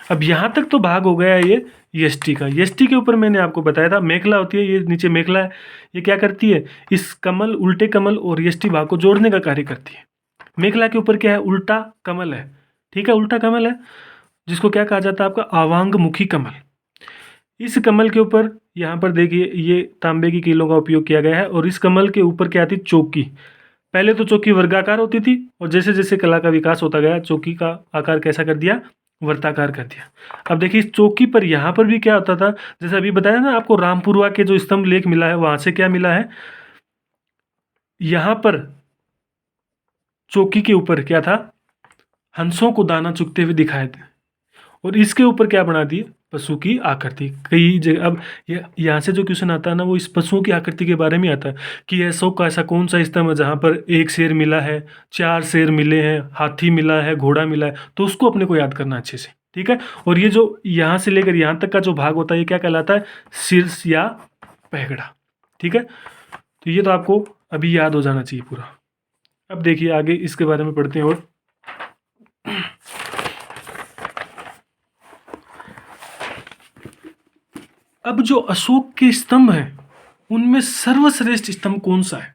अब यहाँ तक तो भाग हो गया ये यष्टि का। यष्टि के ऊपर मैंने आपको बताया था मेखला होती है, ये नीचे मेखला है, ये क्या करती है, इस कमल, उल्टे कमल और यष्टि भाग को जोड़ने का कार्य करती है। मेखला के ऊपर क्या है, उल्टा कमल है, ठीक है, उल्टा कमल है, जिसको क्या कहा जाता है, आपका आवांगमुखी कमल। इस कमल के ऊपर यहाँ पर देखिए ये तांबे की कीलों का उपयोग किया गया है। और इस कमल के ऊपर क्या थी, चौकी। पहले तो चौकी वर्गाकार होती थी और जैसे जैसे कला का विकास होता गया चौकी का आकार कैसा कर दिया, वर्ताकार कर दिया। अब देखिए इस चौकी पर यहाँ पर भी क्या होता था, जैसे अभी बताया ना आपको, रामपुरवा के जो स्तंभ लेख मिला है वहाँ से क्या मिला है, यहाँ पर चौकी के ऊपर क्या था, हंसों को दाना चुगते हुए दिखाए थे। और इसके ऊपर क्या बना दिए, पशु की आकृति। कई जगह अब यहाँ से जो क्वेश्चन आता है ना, वो इस पशुओं की आकृति के बारे में आता है कि अशोक का ऐसा कौन सा स्तंभ है जहाँ पर एक शेर मिला है, 4 शेर मिले हैं, हाथी मिला है, घोड़ा मिला है, तो उसको अपने को याद करना अच्छे से, ठीक है। और ये जो यहाँ से लेकर यहाँ तक का जो भाग होता है, ये क्या कहलाता है, शीर्ष या पहगड़ा, ठीक है। तो ये तो आपको अभी याद हो जाना चाहिए पूरा। अब देखिए आगे इसके बारे में पढ़ते हैं। और अब जो अशोक के स्तंभ हैं उनमें सर्वश्रेष्ठ स्तंभ कौन सा है,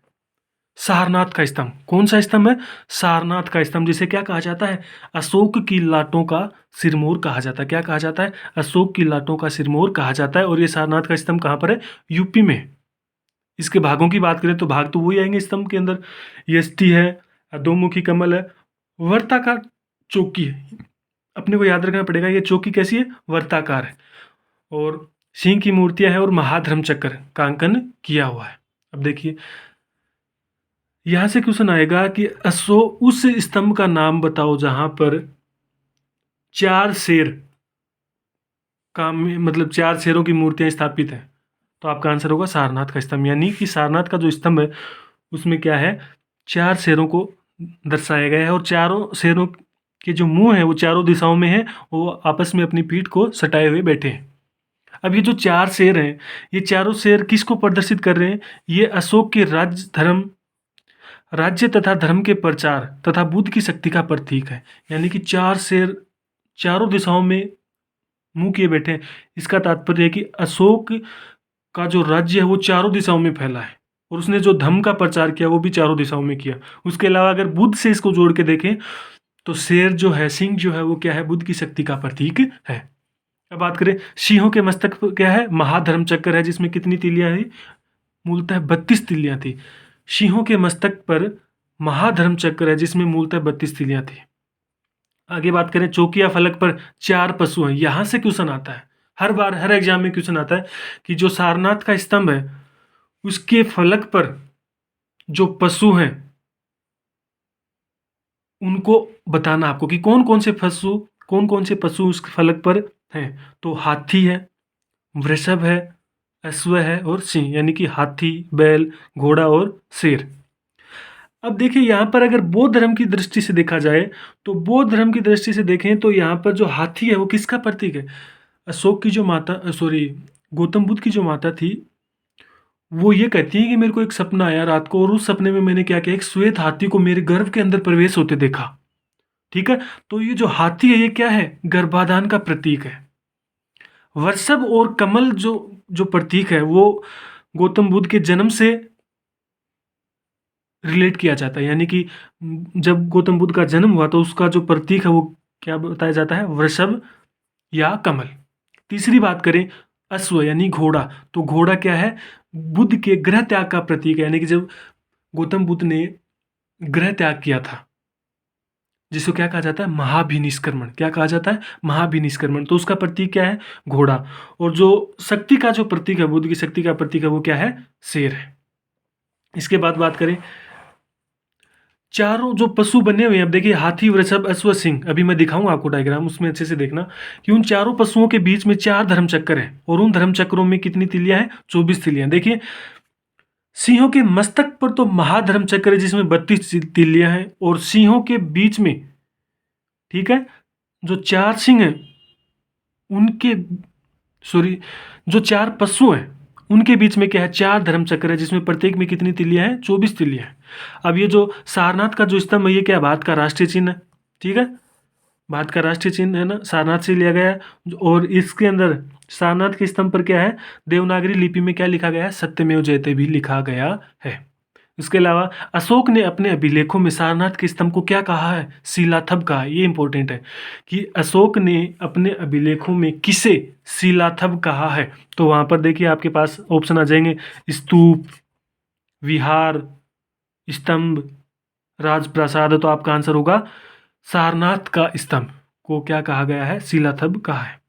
सारनाथ का स्तंभ। कौन सा स्तंभ है, सारनाथ का स्तंभ, जिसे क्या कहा जाता है, अशोक की लाटों का सिरमौर कहा जाता है। क्या कहा जाता है, अशोक की लाटों का सिरमौर कहा जाता है। और ये सारनाथ का स्तंभ कहाँ पर है, यूपी में। इसके भागों की बात करें तो भाग तो वही आएंगे स्तंभ के अंदर, यष्टि है, अधोमुखी कमल है, वर्ताकार चौकी है। अपने को याद रखना पड़ेगा ये चौकी कैसी है, वर्ताकार है, और सिंह की मूर्तियां हैं और महाधर्म चक्र का अंकन किया हुआ है। अब देखिए यहां से क्वेश्चन आएगा कि उस स्तंभ का नाम बताओ जहां पर 4 शेर का मतलब 4 शेरों की मूर्तियां स्थापित हैं। तो आपका आंसर होगा सारनाथ का स्तंभ। यानी कि सारनाथ का जो स्तंभ है उसमें क्या है, 4 शेरों को दर्शाया गया है और चारों शेरों के जो मुंह है वो चारों दिशाओं में है, वो आपस में अपनी पीठ को सटाए हुए बैठे हैं। अब ये जो 4 शेर हैं, ये चारों शेर किसको प्रदर्शित कर रहे हैं, ये अशोक के राज्य तथा धर्म के प्रचार तथा बुद्ध की शक्ति का प्रतीक है। यानी कि 4 शेर चारों दिशाओं में मुंह किए बैठे हैं। इसका तात्पर्य है कि अशोक का जो राज्य है वो चारों दिशाओं में फैला है और उसने जो धर्म का प्रचार किया वो भी चारों दिशाओं में किया। उसके अलावा अगर बुद्ध से इसको जोड़ के देखें तो शेर जो है, सिंह जो है, वो क्या है, बुद्ध की शक्ति का प्रतीक है। अब बात करें सिंहों के मस्तक पर क्या है, महाधर्म चक्र है, जिसमें कितनी तीलियां थी, मूलतः 32 तीलियां थी। सिंहों के मस्तक पर महाधर्म चक्र है जिसमें मूलतः 32 तीलियां थी। आगे बात करें चौकी या फलक पर 4 पशु हैं। यहां से क्वेश्चन आता है, हर बार हर एग्जाम में क्वेश्चन आता है कि जो सारनाथ का स्तंभ है उसके फलक पर जो पशु हैं उनको बताना आपको कि कौन कौन से पशु उस फलक पर हैं। तो हाथी है, वृषभ है, अश्व है और सिंह। यानी कि हाथी, बैल, घोड़ा और शेर। अब देखिए यहाँ पर अगर बौद्ध धर्म की दृष्टि से देखा जाए तो बौद्ध धर्म की दृष्टि से देखें तो यहाँ पर जो हाथी है वो किसका प्रतीक है, अशोक की जो माता, सॉरी, गौतम बुद्ध की जो माता थी वो ये कहती है कि मेरे को एक सपना आया रात को और उस सपने में मैंने क्या किया, एक श्वेत हाथी को मेरे गर्भ के अंदर प्रवेश होते देखा, ठीक है। तो ये जो हाथी है ये क्या है, गर्भाधान का प्रतीक है। वृषभ और कमल जो जो प्रतीक है वो गौतम बुद्ध के जन्म से रिलेट किया जाता है। यानी कि जब गौतम बुद्ध का जन्म हुआ तो उसका जो प्रतीक है वो क्या बताया जाता है, वृषभ या कमल। तीसरी बात करें अश्व यानी घोड़ा, तो घोड़ा क्या है, बुद्ध के गृह त्याग का प्रतीक है। यानी कि जब गौतम बुद्ध ने गृह त्याग किया था जिसको क्या कहा जाता है, महाभिनिष्क्रमण। क्या कहा जाता है, महाभिनिष्क्रमण। तो उसका प्रतीक क्या है, घोड़ा। और जो शक्ति का जो प्रतीक है, बुद्ध की शक्ति का प्रतीक है वो क्या है, शेर है। इसके बाद बात करें चारों जो पशु बने हुए हैं, अब देखिए हाथी, वृषभ, अश्व, सिंह, अभी मैं दिखाऊंगा आपको डायग्राम, उसमें अच्छे से देखना कि उन चारों पशुओं के बीच में 4 धर्म चक्र हैं और उन धर्म चक्रों में कितनी तिलियां हैं? 24 तिलियां। देखिए सिंहों के मस्तक पर तो महाधर्म चक्र है जिसमें 32 तिलियां हैं, और सिंहों के बीच में, ठीक है, जो 4 सिंह हैं उनके, सॉरी, जो 4 पशु हैं उनके बीच में क्या है? 4 धर्म चक्र है जिसमें प्रत्येक में कितनी तिलियां हैं? 24 तिलियां हैं। अब ये जो सारनाथ का जो स्तंभ है ये क्या है? भारत का राष्ट्रीय चिन्ह है, ठीक है, भारत का राष्ट्रीय चिन्ह है ना, सारनाथ से लिया गया है। और इसके अंदर सारनाथ के स्तंभ पर क्या है? देवनागरी लिपि में क्या लिखा गया है? सत्यमेव जयते भी लिखा गया है। इसके अलावा अशोक ने अपने अभिलेखों में सारनाथ के स्तंभ को क्या कहा है? शिलाथब कहा है। ये इंपॉर्टेंट है कि अशोक ने अपने अभिलेखों में किसे शिलाथब कहा है। तो वहां पर देखिए आपके पास ऑप्शन आ जाएंगे, स्तूप, विहार, स्तंभ, राजप्रासाद। तो आपका आंसर होगा सारनाथ का स्तंभ को क्या कहा गया है? शिलाथब कहा है।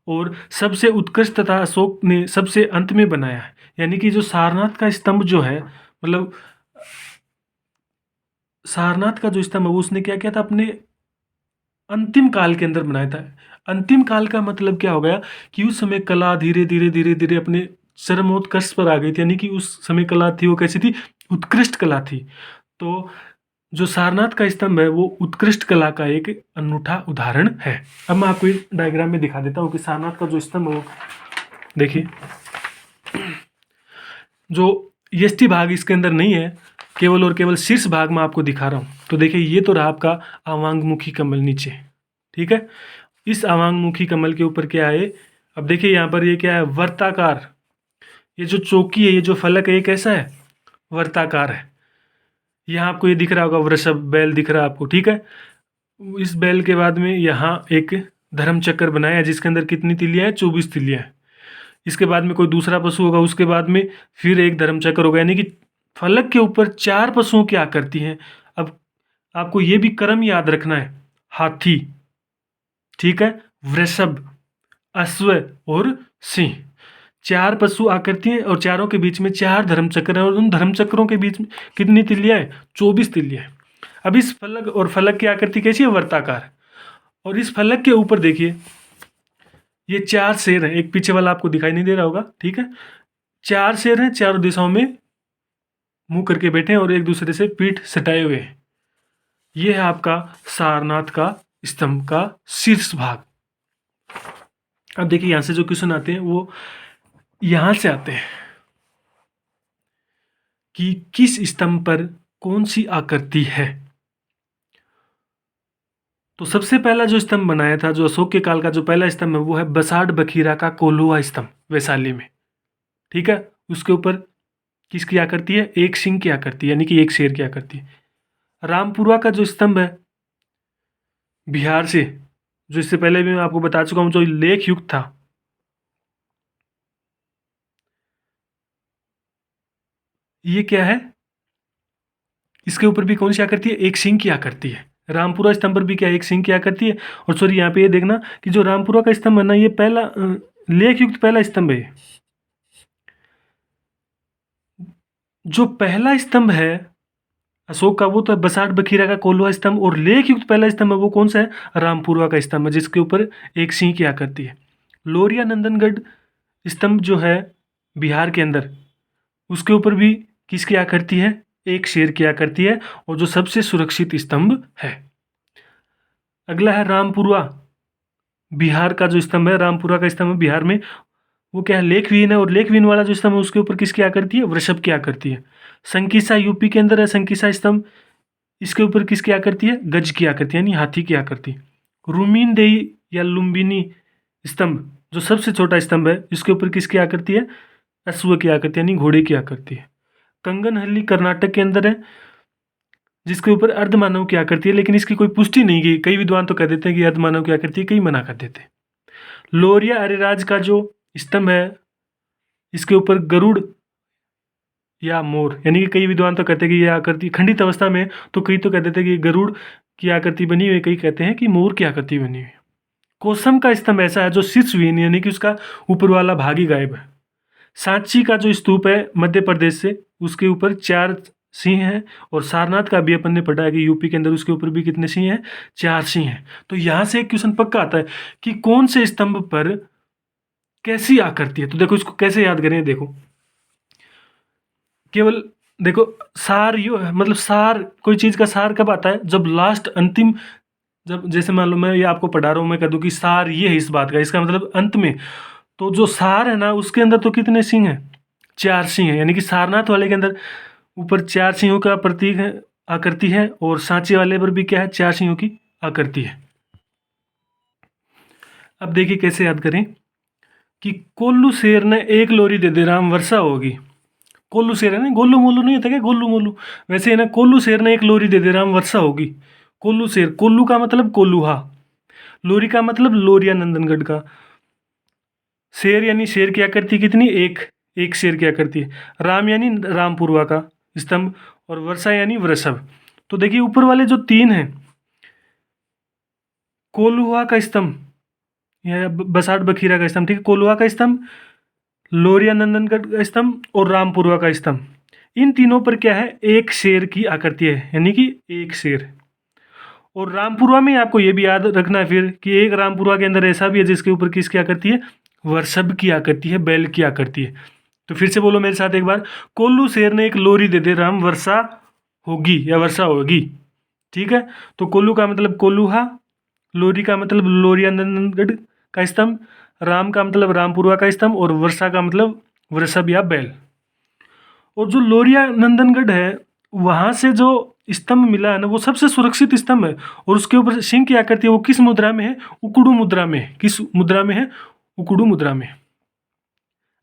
और सबसे उत्कृष्ट तथा अशोक ने सबसे अंत में बनाया है, यानी कि जो सारनाथ का स्तंभ जो है, मतलब सारनाथ का जो स्तंभ है वो उसने क्या किया था? अपने अंतिम काल के अंदर बनाया था। अंतिम काल का मतलब क्या हो गया कि उस समय कला धीरे धीरे धीरे धीरे अपने चरमोत्कर्ष पर आ गई थी, यानी कि उस समय कला थी वो कैसी थी? उत्कृष्ट कला थी। तो जो सारनाथ का स्तंभ है वो उत्कृष्ट कला का एक अनूठा उदाहरण है। अब मैं आपको एक डायग्राम में दिखा देता हूँ कि सारनाथ का जो स्तंभ है वो देखिए, जो यष्टि भाग इसके अंदर नहीं है, केवल और केवल शीर्ष भाग में आपको दिखा रहा हूँ। तो देखिए ये तो रहा आपका अवांगमुखी कमल नीचे, ठीक है। इस अवांगमुखी कमल के ऊपर क्या है? अब देखिए यहाँ पर ये क्या है? वर्ताकार। ये जो चौकी है, ये जो फलक है, ये कैसा है? वर्ताकार है। यहाँ आपको ये दिख रहा होगा, वृषभ बैल दिख रहा है आपको, ठीक है। इस बैल के बाद में यहाँ एक धर्म चक्र बनाया है जिसके अंदर कितनी तिलियां हैं? 24 तिलियां हैं। इसके बाद में कोई दूसरा पशु होगा, उसके बाद में फिर एक धर्म चक्र होगा, यानी कि फलक के ऊपर 4 पशुओं की आकृति हैं। अब आपको ये भी क्रम याद रखना है, हाथी, ठीक है, वृषभ, अश्व और सिंह, 4 पशु आकृति हैं और चारों के बीच में 4 धर्म चक्र हैं, और उन धर्म चक्रों के बीच में कितनी तिलियां हैं? 24 तिलियां हैं। अब इस फलक, और फलक की आकृति कैसी है? वर्ताकार। और इस फलक के ऊपर देखिए ये 4 शेर हैं, एक पीछे वाला आपको दिखाई नहीं दे रहा होगा, ठीक है। 4 शेर हैं, चारों दिशाओं में मुंह करके बैठे हैं और एक दूसरे से पीठ सटाए हुए हैं। ये है आपका सारनाथ का स्तंभ का शीर्ष भाग। अब देखिए यहां से जो क्वेश्चन आते हैं वो यहां से आते हैं कि किस स्तंभ पर कौन सी आकृति है। तो सबसे पहला जो स्तंभ बनाया था, जो अशोक के काल का जो पहला स्तंभ है, वो है बसाड़ बखीरा का कोल्हुआ स्तंभ, वैशाली में, ठीक है। उसके ऊपर किसकी आकृति है? एक सिंह की आकृति, यानी कि एक शेर की आकृति। रामपुरा का जो स्तंभ है बिहार से, जो इससे पहले भी मैं आपको बता चुका हूं, जो लेख युक्त था, ये क्या है? इसके ऊपर भी कौन सी आकृति है? एक सिंह की आकृति है। रामपुरा स्तंभ पर भी क्या है? एक सिंह की आकृति है। और सॉरी यहाँ पे ये देखना कि जो रामपुरा का स्तंभ है ना, ये पहला लेख युक्त पहला स्तंभ है। जो पहला स्तंभ है अशोक का वो तो बसाड़ बखीरा का कोल्हुआ स्तंभ, और लेख युक्त पहला स्तंभ है वो कौन सा है? रामपुरा का स्तंभ है, जिसके ऊपर एक सिंह की आकृति है। लोरिया नंदनगढ़ स्तंभ जो है बिहार के अंदर, उसके ऊपर भी किसकी आकृति है? एक शेर की आकृति है, और जो सबसे सुरक्षित स्तंभ है। अगला है रामपुरा, बिहार का जो स्तंभ है, रामपुरा का स्तंभ बिहार में, वो क्या है? लेखविहीन है, और लेखविहीन वाला जो स्तंभ है उसके ऊपर किसकी आकृति है? वृषभ की आकृति है। संकिसा यूपी के अंदर है, संकिसा स्तंभ, इसके ऊपर किसकी आकृति है? गज की आकृति, यानी हाथी की आकृति। रुमीन देही या लुम्बिनी स्तंभ, जो सबसे छोटा स्तंभ है, इसके ऊपर किसकी आकृति है? अश्व की आकृति, यानी घोड़े की आकृति है। कंगनहल्ली कर्नाटक के अंदर है, जिसके ऊपर अर्धमानव की आकृति है, लेकिन इसकी कोई पुष्टि नहीं की। कई विद्वान तो कह देते हैं कि अर्धमानव की आकृति, कई मना कर देते हैं। लोरिया अरेराज का जो स्तंभ है, इसके ऊपर गरुड़ या मोर, यानी कि कई विद्वान तो कहते हैं कि यह आकृति खंडित अवस्था में, तो कई तो कह देते हैं कि गरुड़ की आकृति बनी हुई है, कई कहते हैं कि मोर की आकृति बनी हुई है। कोसम का स्तंभ ऐसा है जो शीर्षविहीन, यानी कि उसका ऊपर वाला भाग ही गायब है। सांची का जो स्तूप है मध्य प्रदेश से, उसके ऊपर 4 सिंह हैं, और सारनाथ का भी अपन ने पढ़ा है कि यूपी के अंदर उसके ऊपर भी कितने सिंह हैं, 4 सिंह हैं। तो यहाँ से एक क्वेश्चन पक्का आता है कि कौन से स्तंभ पर कैसी आकृति है। तो देखो इसको कैसे याद करें, देखो केवल देखो सार यो है, मतलब सार, कोई चीज का सार कब आता है, जब लास्ट अंतिम, जब जैसे मान लो मैं ये आपको पढ़ा रहा हूँ, मैं कह दूं कि सार ये है इस बात का, इसका मतलब अंत में, तो जो सार है ना उसके अंदर तो कितने सिंह हैं, 4 सिंह हैं। यानी कि सारनाथ वाले के अंदर ऊपर 4 सिंहों का प्रतीक है, आकृति है, और सांची वाले पर भी क्या है, 4 सिंहों की आकृति है। अब देखिए कैसे याद करें कि कोल्लू शेर ने एक लोरी दे दे राम वर्षा होगी। कोल्लू शेर है ना, गोल्लू मोल्लू नहीं होता क्या, गोल्लू मोल्लू, वैसे है ना, कोल्लू शेर ने एक लोरी दे दे राम वर्षा होगी। कोल्लू शेर, कोल्लू का मतलब कोल्लूहा, लोरी का मतलब लोरिया नंदनगढ़ का, शेर यानी शेर की आकृति कितनी, एक, एक शेर की आकृति है, राम यानी रामपुरवा का स्तंभ, और वर्षा यानी वृषभ। तो देखिए ऊपर वाले जो 3 हैं, कोल्हुआ का स्तंभ या बसाठ बखीरा का स्तंभ, ठीक है, कोल्हुआ का स्तंभ, लोरिया नंदनगढ़ का स्तंभ और रामपुरवा का स्तंभ, इन तीनों पर क्या है, एक शेर की आकृति है, यानी कि एक शेर। और रामपुरवा में आपको ये भी याद रखना है फिर कि एक रामपुरवा के अंदर ऐसा भी है जिसके ऊपर किसकी आकृति है, वृषभ की आकृति है, बैल की आकृति है। तो फिर से बोलो मेरे साथ एक बार, कोल्लू शेर ने एक लोरी दे दे राम वर्षा होगी या वर्षा होगी। ठीक है, तो कोल्लू का मतलब कोल्लूहा, लोरी का मतलब लोरिया नंदनगढ़ का स्तंभ, राम का मतलब रामपुरवा का स्तंभ, और वर्षा का मतलब वृषभ या बैल। और जो लोरिया नंदनगढ़ है वहाँ से जो स्तंभ मिला है ना वो सबसे सुरक्षित स्तंभ है, और उसके ऊपर सिंह की आकृति है, वो किस मुद्रा में है, उकुड़ू मुद्रा में। किस मुद्रा में है, उकुड़ू मुद्रा में।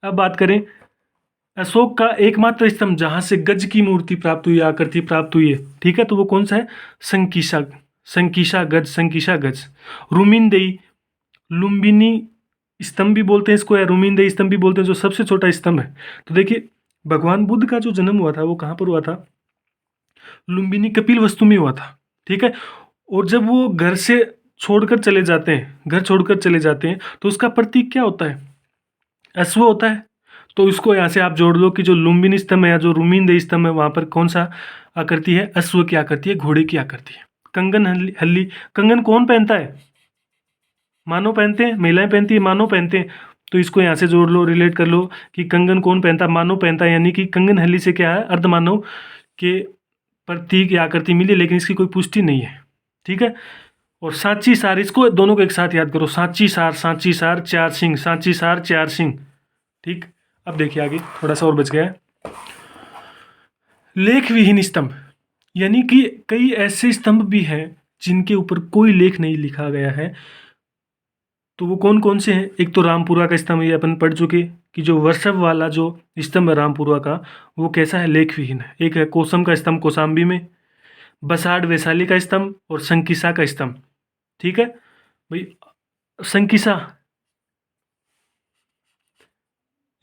अब बात करें अशोक का एकमात्र स्तंभ जहाँ से गज की मूर्ति प्राप्त हुई, आकृति प्राप्त हुई है, ठीक है, तो वो कौन सा है, संकीसा, संकीसा गज, संकीसा गज। रुमिनदेई, लुम्बिनी स्तंभ भी बोलते हैं इसको, या रुमिनदेई स्तंभ भी बोलते हैं, जो सबसे छोटा स्तंभ है। तो देखिए भगवान बुद्ध का जो जन्म हुआ था वो कहाँ पर हुआ था, लुम्बिनी कपिल वस्तु में हुआ था। ठीक है, और जब वो घर से छोड़कर चले जाते हैं, घर छोड़कर चले जाते हैं, तो उसका प्रतीक क्या होता है, अश्व होता है। तो इसको यहाँ से आप जोड़ लो कि जो लुम्बिनी स्तंभ है या जो रुमिनदेई स्तंभ है वहाँ पर कौन सा आकृति है, अश्व की आकृति है, घोड़े की आकृति है। कंगन हल्ली, हल्ली, कंगन कौन पहनता है, मानव पहनते हैं, महिलाएं पहनती है, मानव पहनते हैं। तो इसको यहाँ से जोड़ लो, रिलेट कर लो कि कंगन कौन पहनता है, मानव पहनता है, यानी कि कंगन हल्ली से क्या है, अर्धमानव के प्रतीक या आकृति मिली, लेकिन इसकी कोई पुष्टि नहीं है। ठीक है, और सांची सार, इसको दोनों को एक साथ याद करो, सांची सार, सांची सार 4 सिंह, सांची सार 4 सिंह। ठीक, अब देखिए आगे थोड़ा सा और बच गया है, लेख विहीन स्तंभ, यानी कि कई ऐसे स्तंभ भी हैं जिनके ऊपर कोई लेख नहीं लिखा गया है। तो वो कौन कौन से हैं, एक तो रामपुरा का स्तंभ, ये अपन पढ़ चुके कि जो वृषभ वाला जो स्तंभ है रामपुरा का वो कैसा है, लेख विहीन है। एक है कोसम का स्तंभ कोसाम्बी में, बसाड़ वैशाली का स्तंभ, और संकिसा का स्तंभ। ठीक है भाई, संकिसा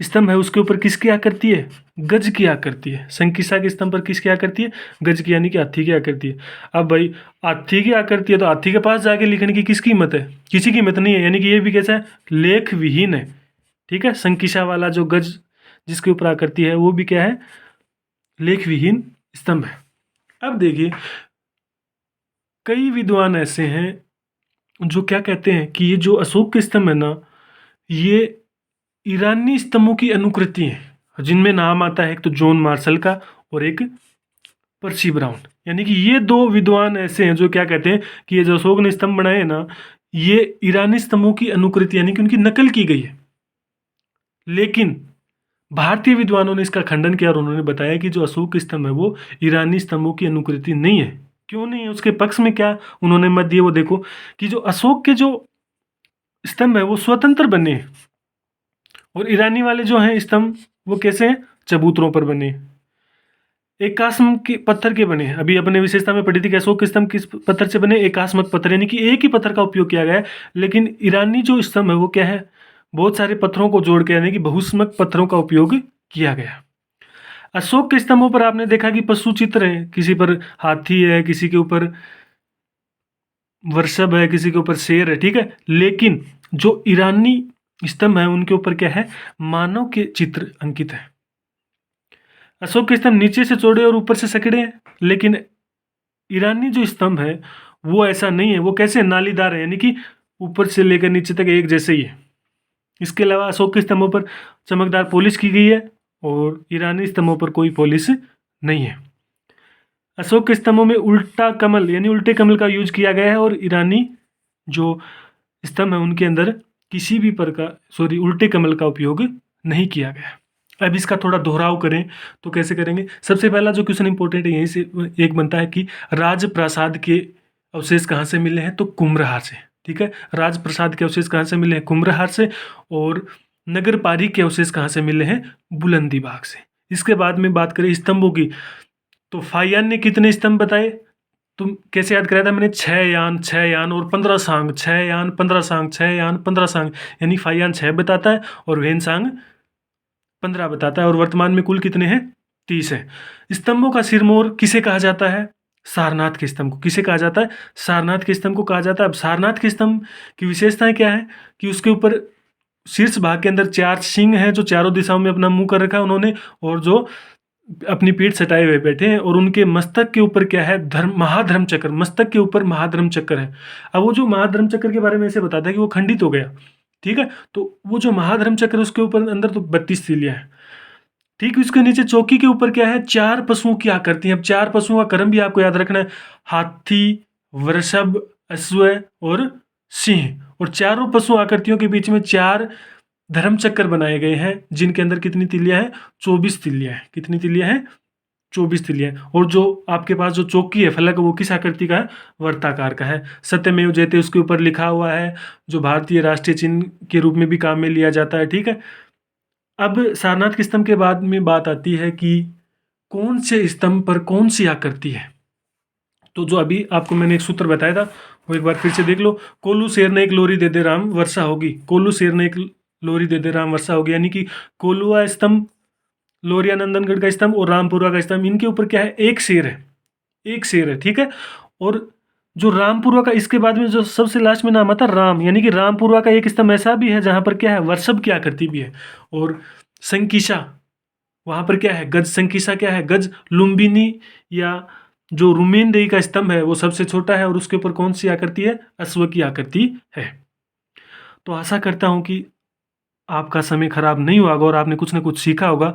स्तंभ है उसके ऊपर किसकी आकृति है, गज की आकृति है। संकिसा के स्तंभ पर किसकी आकृति है, गज की, यानी कि हाथी की आकृति है। अब भाई हाथी की आकृति है तो हाथी के पास जाके लिखने की किसकी हिम्मत है, किसी की हिम्मत नहीं है, यानी कि ये भी कैसा है, लेख विहीन है। ठीक है, संकिसा वाला जो गज जिसके ऊपर आकृति है वो भी क्या है, लेख विहीन स्तंभ है। अब देखिए कई विद्वान ऐसे हैं जो क्या कहते हैं कि ये जो अशोक के स्तंभ है ना ये ईरानी स्तंभों की अनुकृति है, जिनमें नाम आता है एक तो जॉन मार्शल का और एक पर्सी ब्राउन। यानी कि ये 2 विद्वान ऐसे हैं जो क्या कहते हैं कि ये जो अशोक ने स्तंभ बनाए हैं ना ये ईरानी स्तंभों की अनुकृति यानी कि उनकी नकल की गई है। लेकिन भारतीय विद्वानों ने इसका खंडन किया और उन्होंने बताया कि जो अशोक स्तंभ है वो ईरानी स्तंभों की अनुकृति नहीं है। क्यों नहीं है, उसके पक्ष में क्या उन्होंने मत दिए, वो देखो कि जो अशोक के जो स्तंभ है वो स्वतंत्र बने हैं, और ईरानी वाले जो हैं स्तंभ वो कैसे हैं, चबूतरों पर बने, एकास्म के पत्थर के बने हैं। अभी अपने विशेषता में पढ़ी थी कि अशोक के स्तंभ किस पत्थर से बने, एकास्मक पत्थर, यानी कि एक ही पत्थर का उपयोग किया गया है। लेकिन ईरानी जो स्तंभ है वो क्या है, बहुत सारे पत्थरों को जोड़ के यानी कि बहुस्मक पत्थरों का उपयोग किया गया। अशोक के स्तंभों पर आपने देखा कि पशु चित्र है, किसी पर हाथी है, किसी के ऊपर वृषभ है, किसी के ऊपर शेर है। ठीक है, लेकिन जो ईरानी स्तंभ है उनके ऊपर क्या है, मानव के चित्र अंकित है। अशोक के स्तंभ नीचे से चौड़े और ऊपर से संकरे हैं, लेकिन ईरानी जो स्तंभ है वो ऐसा नहीं है। वो कैसे नालीदार है, यानी कि ऊपर से लेकर नीचे तक एक जैसे ही है। इसके अलावा अशोक के स्तंभों पर चमकदार पॉलिश की गई है और ईरानी स्तंभों पर कोई पॉलिश नहीं है। अशोक के स्तंभों में उल्टा कमल यानी उल्टे कमल का यूज किया गया है और ईरानी जो स्तंभ है उनके अंदर किसी भी प्रकार उल्टे कमल का उपयोग नहीं किया गया। अब इसका थोड़ा दोहराव करें तो कैसे करेंगे। सबसे पहला जो क्वेश्चन इंपॉर्टेंट है यहीं से एक बनता है कि राजप्रासाद के अवशेष कहाँ से मिले हैं, तो कुम्भरहार से। ठीक है, राजप्रासाद के अवशेष कहाँ से मिले हैं, कुम्भरहार से। और नगर पारी के अवशेष कहाँ से मिले हैं, बुलंदी बाग से। इसके बाद में बात करें स्तंभों की, तो फाहियान ने कितने स्तंभ बताए, तुम कैसे याद कराया था मैंने, 6 यान और 15 सांग, 6 यान 15 सांग, 6 यान 15 सांग, यानी फाहियान 6 बताता है और वेनसांग 15 बताता है। और वर्तमान में कुल कितने हैं, 30 है। स्तंभों का सिरमौर किसे कहा जाता है, सारनाथ के स्तंभ को। किसे कहा जाता है, सारनाथ के स्तंभ को कहा जाता है। अब सारनाथ के स्तंभ की विशेषताएं क्या है कि उसके ऊपर शीर्ष भाग के अंदर 4 सिंह हैं जो चारों दिशाओं में अपना मुंह कर रखा है उन्होंने, और जो अपनी पीठ सटाए हुए बैठे हैं, और उनके मस्तक के ऊपर क्या है, महाधर्म चक्र, मस्तक के ऊपर महाधर्म चक्र है। अब वो जो महाधर्म चक्र के बारे में ऐसे बताता है कि वो खंडित हो गया। ठीक है, तो वो जो महाधर्म चक्र उसके ऊपर अंदर तो 32 तीलियां हैं। ठीक, उसके नीचे चौकी के ऊपर क्या है, 4 पशुओं की आकृति। अब 4 पशुओं का क्रम भी आपको याद रखना है, हाथी, वृषभ, अश्व और सिंह। और चारों पशु आकृतियों के बीच में 4 धर्म चक्र बनाए गए हैं, जिनके अंदर कितनी तिलियां हैं, 24 तिलियां हैं। कितनी तिलियां हैं, 24 तिलियां। और जो आपके पास जो चौकी है, फलक, वो किस आकृति का है, वर्ताकार का है। सत्यमेव जयते उसके ऊपर लिखा हुआ है, जो भारतीय राष्ट्रीय चिन्ह के रूप में भी काम में लिया जाता है। ठीक है, अब सारनाथ के स्तंभ के बाद में बात आती है कि कौन से स्तंभ पर कौन सी आकृति है। तो जो अभी आपको मैंने एक सूत्र बताया था वो एक बार फिर से देख लो। कोल्लू शेर ने एक लोरी दे दे राम वर्षा होगी। कोल्लू शेर ने एक लोरी दे दे राम वर्षा होगी, यानी कि कोल्लुआ स्तंभ, लोरिया नंदनगढ़ का स्तंभ और रामपुरा का स्तंभ, इनके ऊपर क्या है, एक शेर है, एक शेर है। ठीक है, और जो रामपुरा का, इसके बाद में जो सबसे लास्ट में नाम आता है राम, यानी कि रामपुरा का एक स्तंभ ऐसा भी है जहां पर क्या है, वर्षभ की आकृति भी है। और संकिसा, वहां पर क्या है, गज। संकिसा क्या है, गज। लुम्बिनी या जो रुमेनदेही का स्तंभ है वो सबसे छोटा है और उसके ऊपर कौन सी आकृति है, अश्व की आकृति है। तो आशा करता हूं कि आपका समय खराब नहीं हुआ होगा और आपने कुछ ना कुछ सीखा होगा,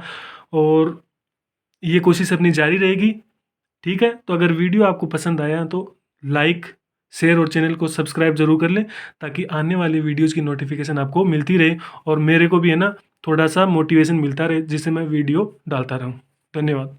और ये कोशिश अपनी जारी रहेगी। ठीक है, तो अगर वीडियो आपको पसंद आया तो लाइक, शेयर और चैनल को सब्सक्राइब जरूर कर लें, ताकि आने वाली वीडियोज़ की नोटिफिकेशन आपको मिलती रहे और मेरे को भी है ना थोड़ा सा मोटिवेशन मिलता रहे, जिससे मैं वीडियो डालता रहूँ। धन्यवाद।